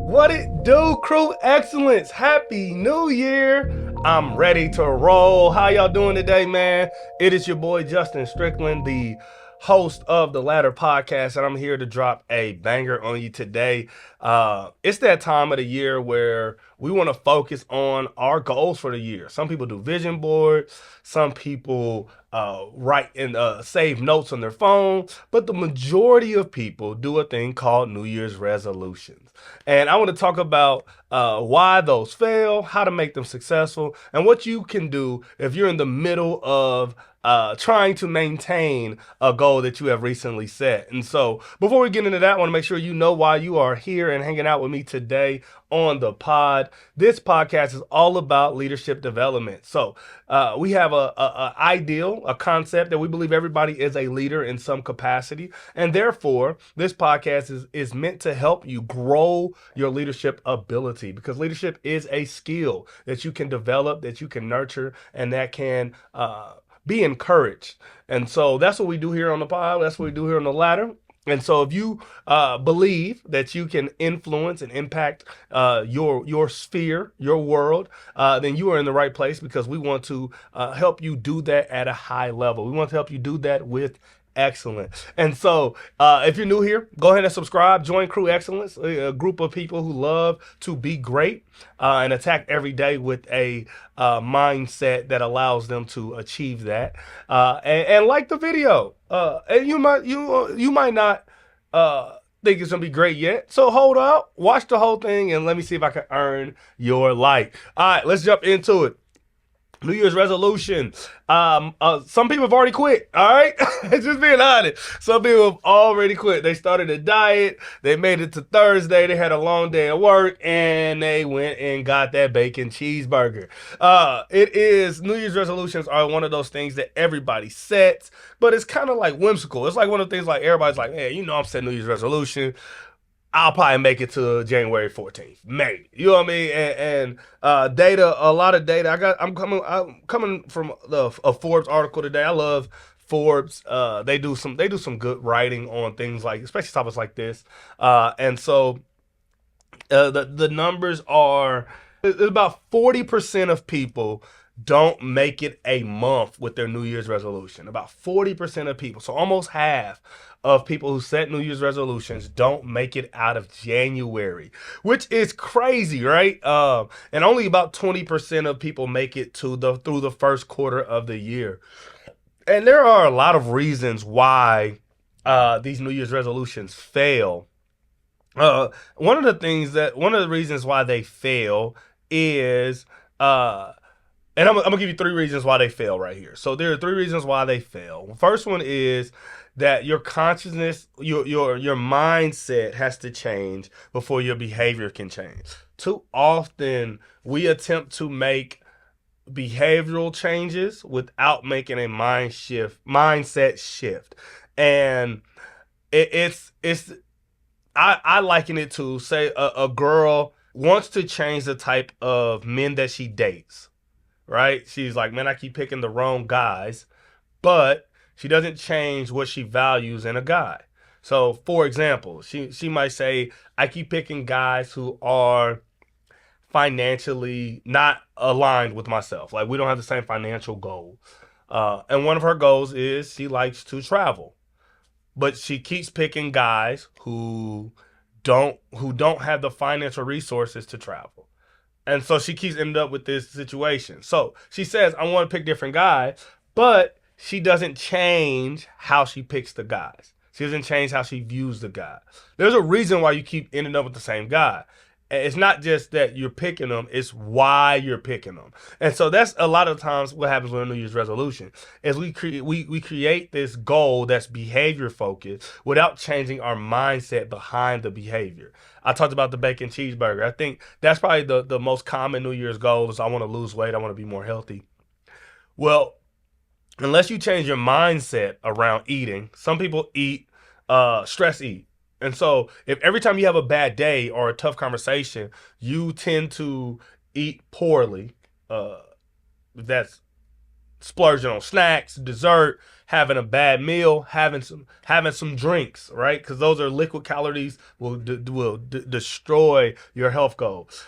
What it do, crew excellence? Happy New Year. I'm ready to roll. How y'all doing today, man? It is your boy Justin Strickland, the host of the Ladder Podcast, and I'm here to drop a banger on you today. It's that time of the year where we want to focus on our goals for the year. Some people do vision boards, some people write and save notes on their phone, but the majority of people do a thing called New Year's resolutions. And I want to talk about why those fail, how to make them successful, and what you can do if you're in the middle of trying to maintain a goal that you have recently set. And so before we get into that, I want to make sure you know why you are here and hanging out with me today on the pod. This podcast is all about leadership development. So we have a ideal, a concept that we believe everybody is a leader in some capacity. And therefore, this podcast is meant to help you grow your leadership ability, because leadership is a skill that you can develop, that you can nurture, and that can be encouraged. And so that's what we do here on the pod. That's what we do here on the ladder. And so if you believe that you can influence and impact your sphere, your world, then you are in the right place, because we want to help you do that at a high level. We want to help you do that with excellence. And so if you're new here, go ahead and subscribe. Join Crew Excellence, a group of people who love to be great and attack every day with a mindset that allows them to achieve that. And like the video. And you might not think it's gonna be great yet. So hold up, watch the whole thing, and let me see if I can earn your like. All right, let's jump into it. New Year's resolution. Some people have already quit. All right, just being honest. Some people have already quit. They started a diet. They made it to Thursday. They had a long day at work, and they went and got that bacon cheeseburger. It is New Year's resolutions are one of those things that everybody sets, but it's kind of like whimsical. It's like one of the things like everybody's like, hey, I'm setting New Year's resolution. I'll probably make it to January 14th, maybe. You know what I mean? And data, a lot of data. I'm coming from a Forbes article today. I love Forbes. They do some good writing on things like, especially topics like this. And so the numbers are, about 40% of people don't make it a month with their New Year's resolution. About 40% of people, so almost half of people who set New Year's resolutions don't make it out of January, which is crazy, right? And only about 20% of people make it through the first quarter of the year. And there are a lot of reasons why these New Year's resolutions fail. One of the reasons why they fail is and I'm gonna give you 3 reasons why they fail right here. So there are 3 reasons why they fail. The first one is that your consciousness, your mindset has to change before your behavior can change. Too often we attempt to make behavioral changes without making a mindset shift. And I liken it to, say, a girl wants to change the type of men that she dates. Right? She's like, man, I keep picking the wrong guys, but she doesn't change what she values in a guy. So, for example, she might say, I keep picking guys who are financially not aligned with myself. Like, we don't have the same financial goal. And one of her goals is she likes to travel, but she keeps picking guys who don't have the financial resources to travel. And so she keeps ending up with this situation. So she says, I want to pick different guys, but she doesn't change how she picks the guys. She doesn't change how she views the guy. There's a reason why you keep ending up with the same guy. It's not just that you're picking them, it's why you're picking them. And so that's a lot of times what happens with a New Year's resolution is we create this goal that's behavior focused without changing our mindset behind the behavior. I talked about the bacon cheeseburger. I think that's probably the most common New Year's goal is I want to lose weight, I want to be more healthy. Well, unless you change your mindset around eating, some people stress eat. And so if every time you have a bad day or a tough conversation, you tend to eat poorly, that's splurging on snacks, dessert, having a bad meal, having some drinks, right? Because those are liquid calories will destroy your health goals.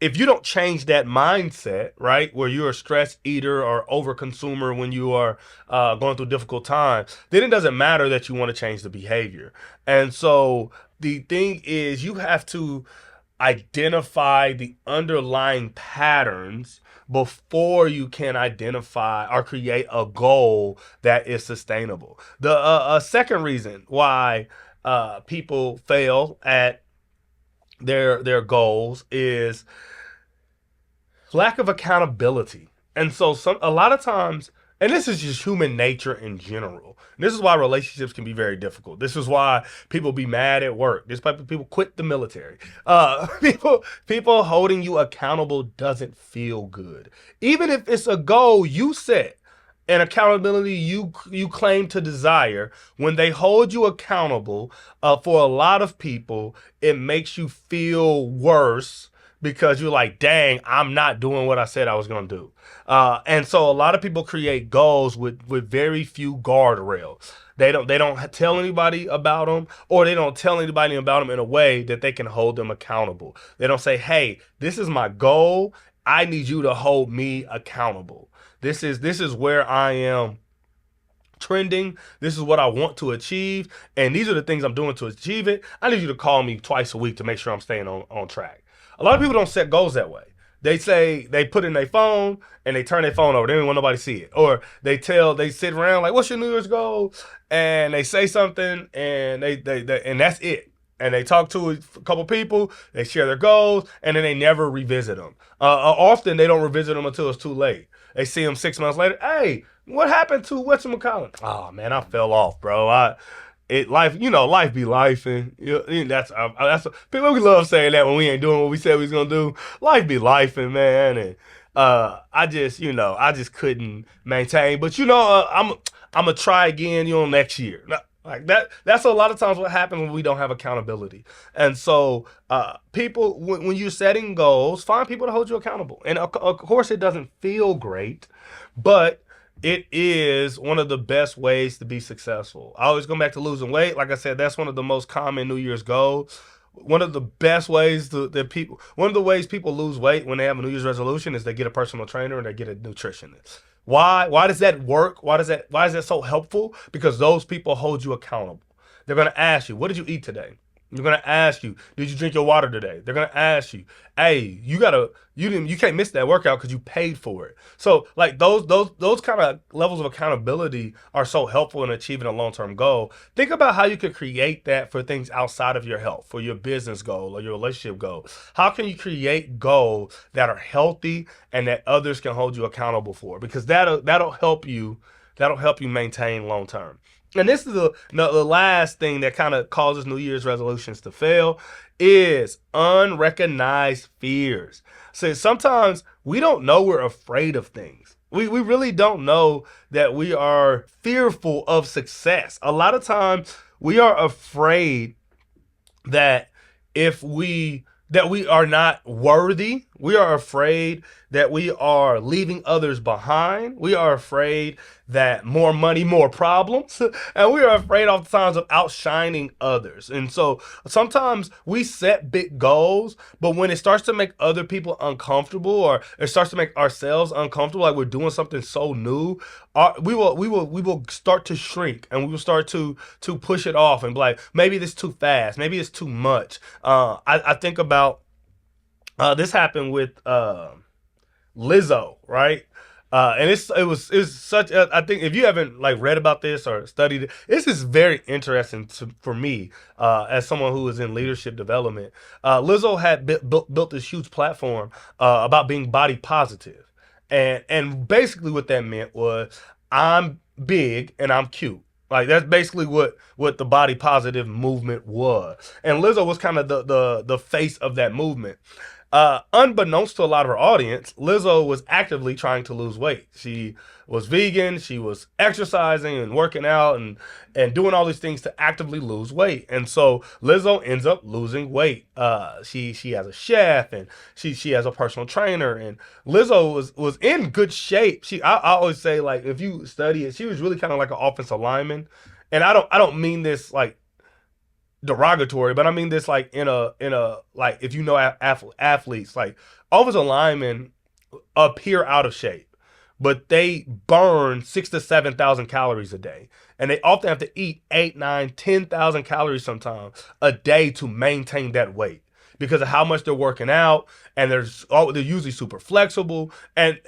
If you don't change that mindset, right, where you're a stress eater or overconsumer when you are going through difficult times, then it doesn't matter that you want to change the behavior. And so the thing is, you have to identify the underlying patterns before you can identify or create a goal that is sustainable. The second reason why people fail at their goals is lack of accountability. And so a lot of times, and this is just human nature in general. This is why relationships can be very difficult. This is why people be mad at work. This is why people quit the military. People holding you accountable doesn't feel good. Even if it's a goal you set and accountability you claim to desire, when they hold you accountable, for a lot of people, it makes you feel worse because you're like, dang, I'm not doing what I said I was going to do. And so a lot of people create goals with very few guardrails. They don't tell anybody about them, or they don't tell anybody about them in a way that they can hold them accountable. They don't say, hey, this is my goal. I need you to hold me accountable. This is where I am trending. This is what I want to achieve. And these are the things I'm doing to achieve it. I need you to call me twice a week to make sure I'm staying on track. A lot of people don't set goals that way. They say they put in their phone and they turn their phone over. They don't want nobody to see it. Or they sit around like, what's your New Year's goal? And they say something and they and that's it. And they talk to a couple people, they share their goals, and then they never revisit them. Often they don't revisit them until it's too late. They see them 6 months later. Hey, what happened to whatchamacallit? Oh man, I fell off, bro. Life be life, and that's people, we love saying that when we ain't doing what we said we was gonna do. Life be life, and man, and I just couldn't maintain. But I'm gonna try again, next year. Like that. That's a lot of times what happens when we don't have accountability. And so, people, when you're setting goals, find people to hold you accountable. And of course, it doesn't feel great, but it is one of the best ways to be successful. I always go back to losing weight. Like I said, that's one of the most common New Year's goals. One of the best ways one of the ways people lose weight when they have a New Year's resolution is they get a personal trainer and they get a nutritionist. Why? Why does that work? Why is that so helpful? Because those people hold you accountable. They're going to ask you, what did you eat today? They're gonna ask you, did you drink your water today? They're gonna ask you, hey, you can't miss that workout because you paid for it. So like those kind of levels of accountability are so helpful in achieving a long-term goal. Think about how you could create that for things outside of your health, for your business goal or your relationship goal. How can you create goals that are healthy and that others can hold you accountable for? Because that'll help you maintain long term. And this is the last thing that kind of causes New Year's resolutions to fail is unrecognized fears. So sometimes we don't know we're afraid of things. We really don't know that we are fearful of success. A lot of times we are afraid that that we are not worthy. We are afraid that we are leaving others behind. We are afraid that more money, more problems. And we are afraid oftentimes of outshining others. And so sometimes we set big goals, but when it starts to make other people uncomfortable or it starts to make ourselves uncomfortable, like we're doing something so new, we will start to shrink and we will start to push it off and be like, maybe this is too fast. Maybe it's too much. I think about this happened with Lizzo, right? And it was such. I think if you haven't like read about this or studied it, this is very interesting for me as someone who is in leadership development. Lizzo had built this huge platform about being body positive, and basically what that meant was I'm big and I'm cute. Like that's basically what the body positive movement was, and Lizzo was kind of the face of that movement. Unbeknownst to a lot of her audience, Lizzo was actively trying to lose weight. She was vegan, she was exercising and working out and doing all these things to actively lose weight. And so Lizzo ends up losing weight. She has a chef and she has a personal trainer, and Lizzo was in good shape. I always say, like, if you study it, she was really kind of like an offensive lineman. And I don't mean this like derogatory, but I mean this like in a like, if you know athletes, like offensive linemen appear out of shape, but they burn 6 to 7 thousand calories a day, and they often have to eat 8, 9, 10,000 calories sometimes a day to maintain that weight because of how much they're working out, and they're usually super flexible, and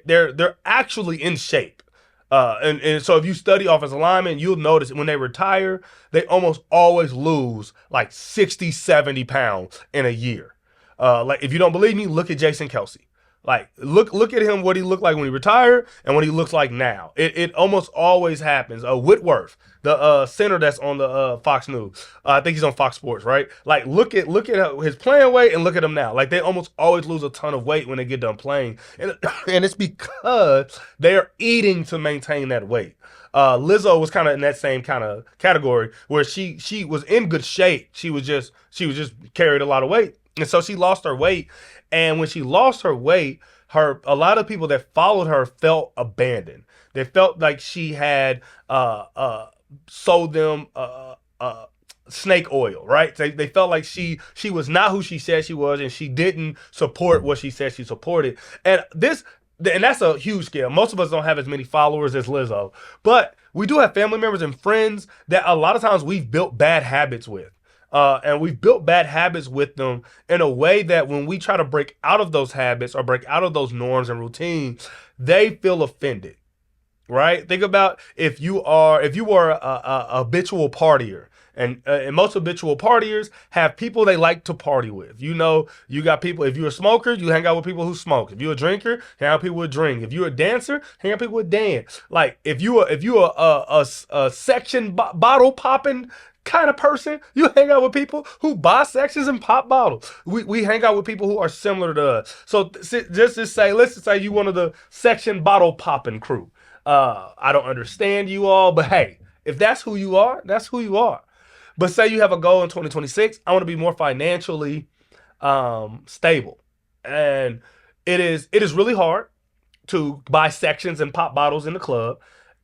they're actually in shape. And so if you study offensive linemen, you'll notice when they retire, they almost always lose like 60, 70 pounds in a year. Like, if you don't believe me, look at Jason Kelsey. Like, look at him, what he looked like when he retired and what he looks like now. It almost always happens. Whitworth, the center that's on the Fox News. I think he's on Fox Sports, right? Like, look at his playing weight and look at him now. Like, they almost always lose a ton of weight when they get done playing, and and it's because they're eating to maintain that weight. Lizzo was kind of in that same kind of category where she was in good shape. She was just carried a lot of weight, and so she lost her weight. And when she lost her weight, a lot of people that followed her felt abandoned. They felt like she had sold them snake oil, right? They felt like she was not who she said she was, and she didn't support what she said she supported. And that's a huge scale. Most of us don't have as many followers as Lizzo, but we do have family members and friends that a lot of times we've built bad habits with. And we've built bad habits with them in a way that when we try to break out of those habits or break out of those norms and routines, they feel offended, right? Think about if you were a habitual partier, and most habitual partiers have people they like to party with. You know, you got people. If you're a smoker, you hang out with people who smoke. If you're a drinker, hang out with people who drink. If you're a dancer, hang out with people who dance. Like, if you a section bottle popping kind of person, you hang out with people who buy sections and pop bottles. We hang out with people who are similar to us. So let's just say you one of the section bottle popping crew. I don't understand you all, but hey, if that's who you are, that's who you are. But say you have a goal in 2026, I want to be more financially stable. And it is really hard to buy sections and pop bottles in the club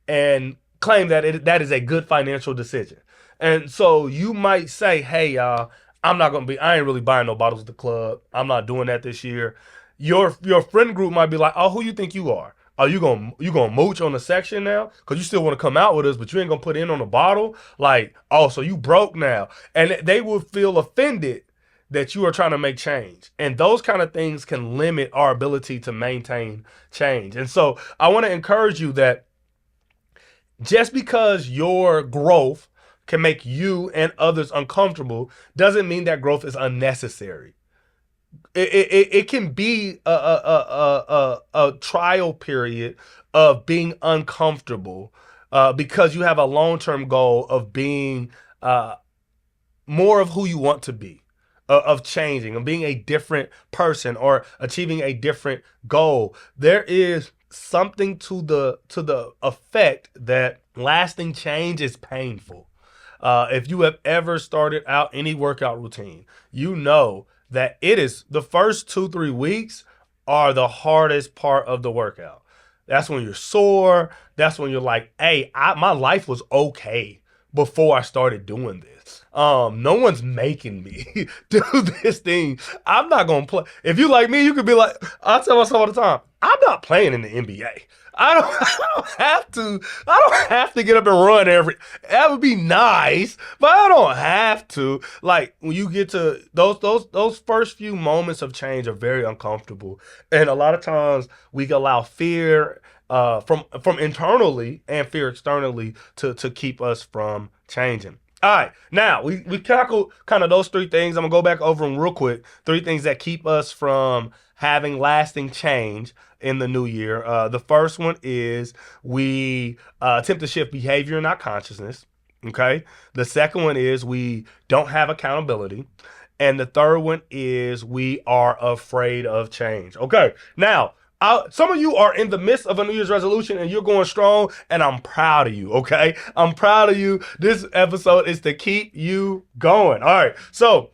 and claim that that is a good financial decision. And so you might say, hey, y'all, I ain't really buying no bottles at the club. I'm not doing that this year. Your friend group might be like, oh, who you think you are? Are you gonna mooch on the section now? Cause you still want to come out with us, but you ain't gonna put in on a bottle? Like, oh, so you broke now. And they will feel offended that you are trying to make change. And those kind of things can limit our ability to maintain change. And so I want to encourage you that just because your growth can make you and others uncomfortable doesn't mean that growth is unnecessary. It can be a trial period of being uncomfortable because you have a long term goal of being more of who you want to be, of changing, of being a different person or achieving a different goal. There is something to the effect that lasting change is painful. If you have ever started out any workout routine, you know that it is the first 2, 3 weeks are the hardest part of the workout. That's when you're sore. That's when you're like, hey, my life was okay before I started doing this. No one's making me do this thing. I'm not gonna play. If you like me, you could be like, I tell myself all the time, I'm not playing in the NBA. I don't have to. I don't have to get up and run every. That would be nice, but I don't have to. Like, when you get to those first few moments of change are very uncomfortable, and a lot of times we allow fear from internally and fear externally to keep us from changing. All right, now we tackled kind of those three things. I'm gonna go back over them real quick. Three things that keep us from having lasting change in the new year. The first one is we attempt to shift behavior, not consciousness. Okay. The second one is we don't have accountability. And the third one is we are afraid of change. Okay, now, some of you are in the midst of a New Year's resolution and you're going strong, and I'm proud of you, okay? I'm proud of you. This episode is to keep you going. All right, so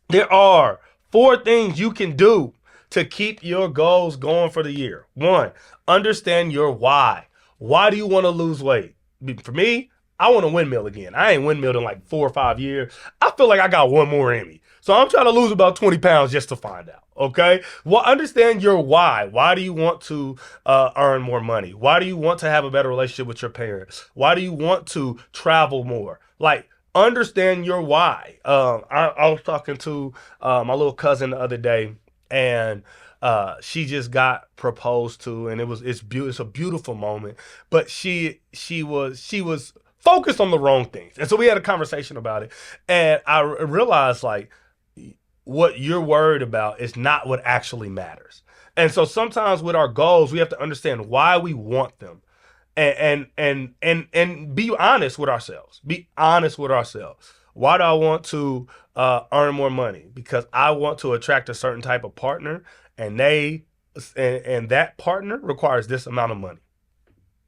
there are 4 things you can do to keep your goals going for the year. 1, understand your why. Why do you want to lose weight? For me, I want to windmill again. I ain't windmilled in like 4 or 5 years. I feel like I got one more in me. So I'm trying to lose about 20 pounds just to find out. Okay. Well, understand your why. Why do you want to earn more money? Why do you want to have a better relationship with your parents? Why do you want to travel more? Like, understand your why. I was talking to my little cousin the other day, and she just got proposed to, and it's a beautiful moment. But she was focused on the wrong things, and so we had a conversation about it, and I realized, like, what you're worried about is not what actually matters. And so sometimes with our goals, we have to understand why we want them, and be honest with ourselves. Be honest with ourselves. Why do I want to earn more money? Because I want to attract a certain type of partner, and that partner requires this amount of money.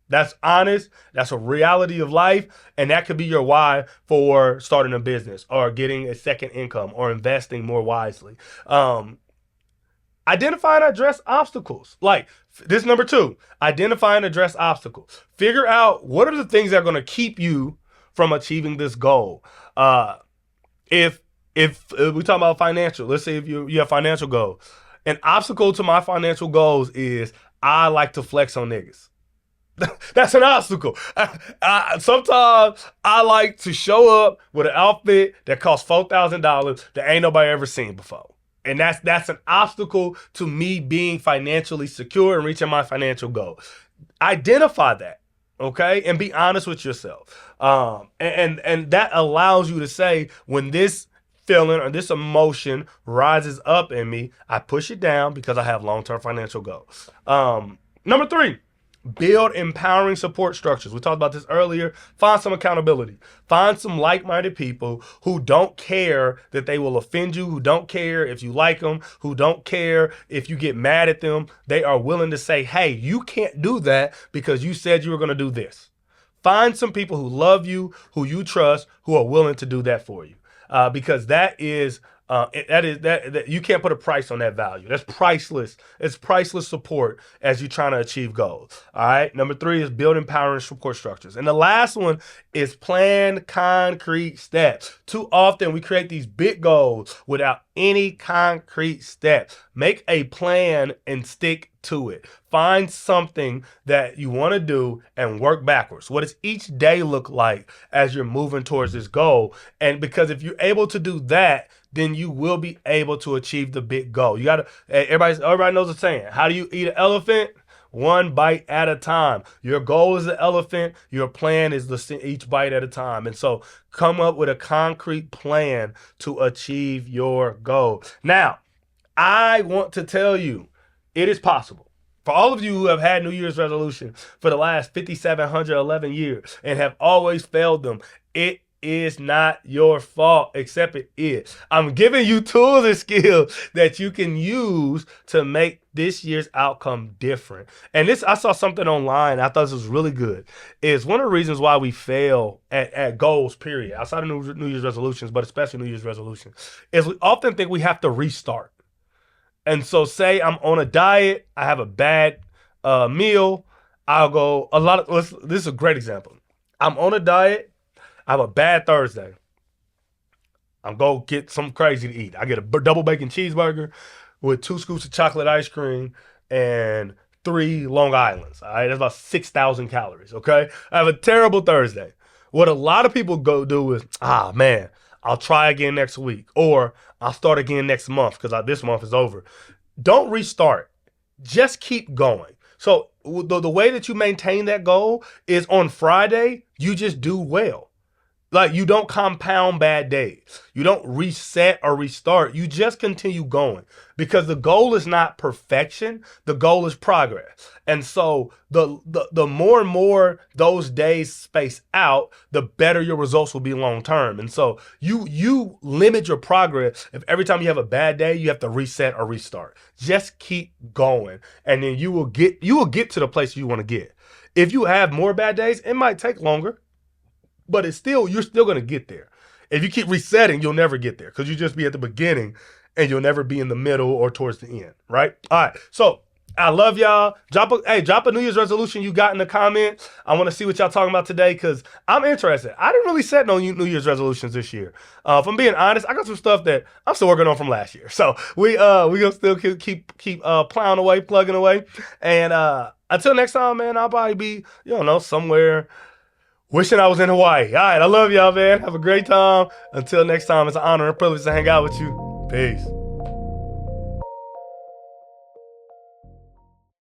That's honest. That's a reality of life. And that could be your why for starting a business or getting a second income or investing more wisely. Identify and address obstacles. Like, this number 2, identify and address obstacles. Figure out what are the things that are going to keep you from achieving this goal. If we talk about financial, let's say if you have financial goals. An obstacle to my financial goals is I like to flex on niggas. That's an obstacle. Sometimes I like to show up with an outfit that costs $4,000 that ain't nobody ever seen before. And that's an obstacle to me being financially secure and reaching my financial goal. Identify that, okay? And be honest with yourself. And that allows you to say, when this feeling or this emotion rises up in me, I push it down because I have long-term financial goals. Number 3, build empowering support structures. We talked about this earlier. Find some accountability. Find some like-minded people who don't care that they will offend you, who don't care if you like them, who don't care if you get mad at them. They are willing to say, hey, you can't do that because you said you were going to do this. Find some people who love you, who you trust, who are willing to do that for you. Because that you can't put a price on that value. That's priceless. It's priceless support as you're trying to achieve goals. All right. Number 3 is build empowering support structures. And the last one is plan concrete steps. Too often we create these big goals without any concrete steps. Make a plan and stick to it. Find something that you want to do and work backwards. What does each day look like as you're moving towards this goal? And because if you're able to do that, then you will be able to achieve the big goal. You gotta, everybody knows the saying. How do you eat an elephant? One bite at a time. Your goal is the elephant. Your plan is each bite at a time. And so come up with a concrete plan to achieve your goal. Now, I want to tell you, it is possible. For all of you who have had New Year's resolutions for the last 5,711 years and have always failed them, it is not your fault, except it is. I'm giving you tools and skills that you can use to make this year's outcome different. And this, I saw something online, I thought this was really good, is one of the reasons why we fail at goals, period, outside of New Year's resolutions, but especially New Year's resolutions, is we often think we have to restart. And so say I'm on a diet, I have a bad meal, I'll go this is a great example. I'm on a diet, I have a bad Thursday. I'm going to get something crazy to eat. I get a double bacon cheeseburger with 2 scoops of chocolate ice cream and 3 Long Islands. All right, that's about 6,000 calories, okay? I have a terrible Thursday. What a lot of people go do is, man, I'll try again next week, or I'll start again next month because this month is over. Don't restart. Just keep going. So the way that you maintain that goal is on Friday, you just do well. Like, you don't compound bad days. You don't reset or restart. You just continue going, because the goal is not perfection. The goal is progress. And so the more and more those days space out, the better your results will be long term. And so you limit your progress if every time you have a bad day you have to reset or restart. Just keep going, and then you will get to the place you want to get. If you have more bad days, it might take longer, but you're still going to get there. If you keep resetting, you'll never get there, because you just be at the beginning and you'll never be in the middle or towards the end, right? All right. So I love y'all. Drop a New Year's resolution you got in the comments. I want to see what y'all talking about today, because I'm interested. I didn't really set no New Year's resolutions this year. If I'm being honest, I got some stuff that I'm still working on from last year. So we gonna still keep plowing away, plugging away. And until next time, man, I'll probably be, somewhere wishing I was in Hawaii. All right, I love y'all, man. Have a great time. Until next time, it's an honor and privilege to hang out with you. Peace.